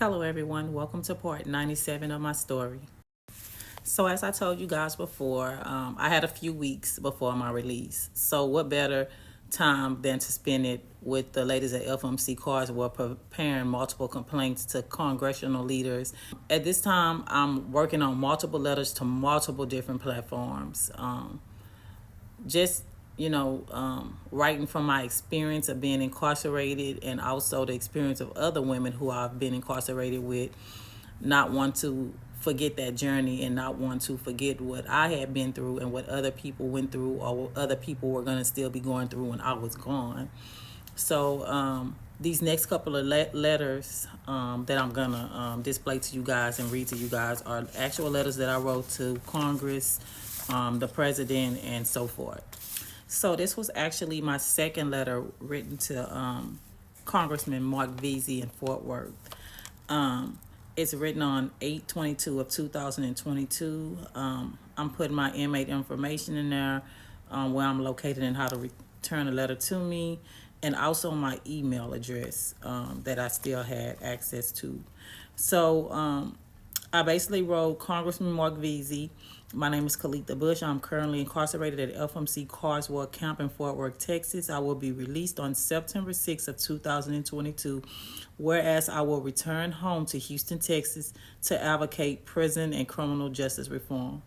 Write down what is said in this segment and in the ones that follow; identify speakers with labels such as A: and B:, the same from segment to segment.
A: Hello everyone, welcome to part 97 of my story. So as I told you guys before, I had a few weeks before my release. So what better time than to spend it with the ladies at FMC Carswell preparing multiple complaints to congressional leaders. At this time, I'm working on multiple letters to multiple different platforms. Just writing from my experience of being incarcerated and also the experience of other women who I've been incarcerated with, not want to forget that journey and not want to forget what I had been through and what other people went through or what other people were going to still be going through when I was gone. So these next couple of letters that I'm going to display to you guys and read to you guys are actual letters that I wrote to Congress, the president, and so forth. So this was actually my second letter written to Congressman Marc Veasey in Fort Worth. It's written on 8/22 of 2022. I'm putting my inmate information in there, where I'm located and how to return a letter to me, and also my email address that I still had access to. So I basically wrote, Congressman Marc Veasey, my name is Kalitha Bush. I'm currently incarcerated at FMC Carswell Camp in Fort Worth, Texas. I will be released on September 6th of 2022, whereas I will return home to Houston, Texas to advocate prison and criminal justice reform.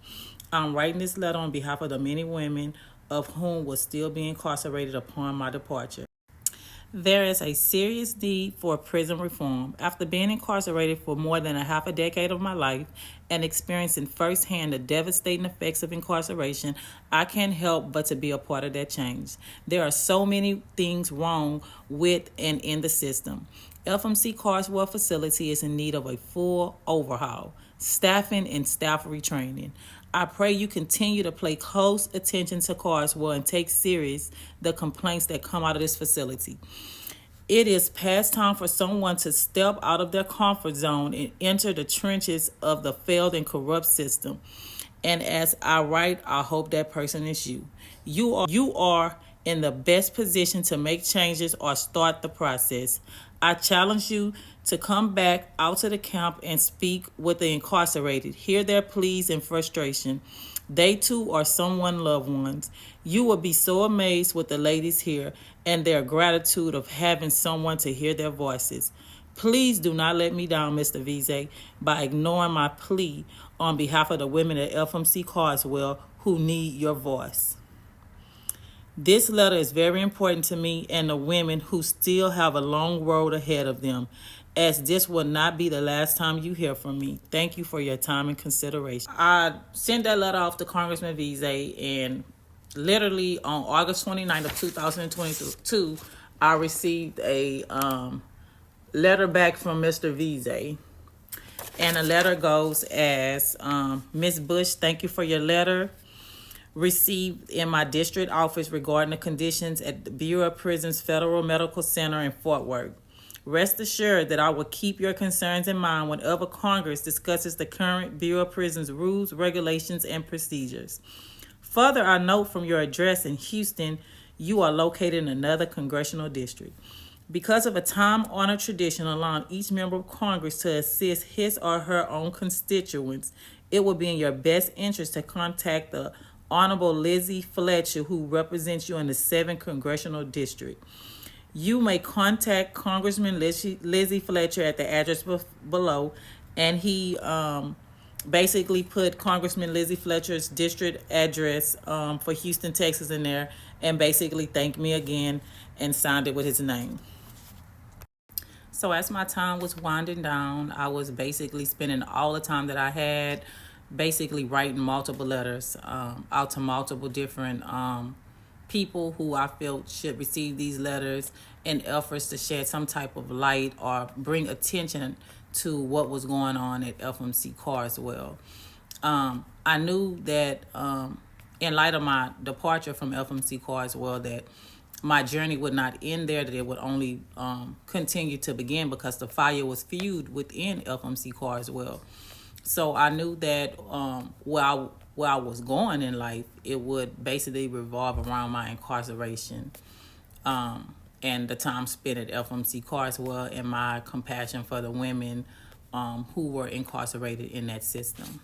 A: I'm writing this letter on behalf of the many women of whom will still be incarcerated upon my departure. There is a serious need for prison reform. After being incarcerated for more than a half a decade of my life and experiencing firsthand the devastating effects of incarceration, I can't help but to be a part of that change. There are so many things wrong with and in the system. FMC Carswell facility is in need of a full overhaul, staffing and staff retraining. I pray you continue to pay close attention to Carswell and take serious the complaints that come out of this facility. It is past time for someone to step out of their comfort zone and enter the trenches of the failed and corrupt system. And as I write, I hope that person is you. You are in the best position to make changes or start the process. I challenge you to come back out to the camp and speak with the incarcerated. Hear their pleas and frustration. They too are someone's loved ones. You will be so amazed with the ladies here and their gratitude of having someone to hear their voices. Please do not let me down, Mr. Veasey, by ignoring my plea on behalf of the women at FMC Carswell who need your voice. This letter is very important to me and the women who still have a long road ahead of them, as this will not be the last time you hear from me. Thank you for your time and consideration. I sent that letter off to Congressman Veasey, and literally on August 29th of 2022, I received a letter back from Mr. Veasey. And the letter goes as, Ms. Bush, thank you for your letter received in my district office regarding the conditions at the Bureau of Prisons Federal Medical Center in Fort Worth. Rest assured that I will keep your concerns in mind whenever Congress discusses the current Bureau of Prisons rules, regulations, and procedures. Further, I note from your address in Houston, you are located in another congressional district. Because of a time-honored tradition allowing each member of Congress to assist his or her own constituents, it will be in your best interest to contact the Honorable Lizzie Fletcher, who represents you in the 7th Congressional District. You may contact Congressman Lizzie Fletcher at the address below, and he basically put Congressman Lizzie Fletcher's district address for Houston, Texas in there, and basically thanked me again and signed it with his name. So as my time was winding down, I was basically spending all the time that I had basically writing multiple letters out to multiple different people who I felt should receive these letters in efforts to shed some type of light or bring attention to what was going on at FMC Carswell. I knew that in light of my departure from FMC Carswell that my journey would not end there, that it would only continue to begin because the fire was fueled within FMC Carswell. So I knew that where I was going in life, it would basically revolve around my incarceration. and the time spent at FMC Carswell, and my compassion for the women who were incarcerated in that system.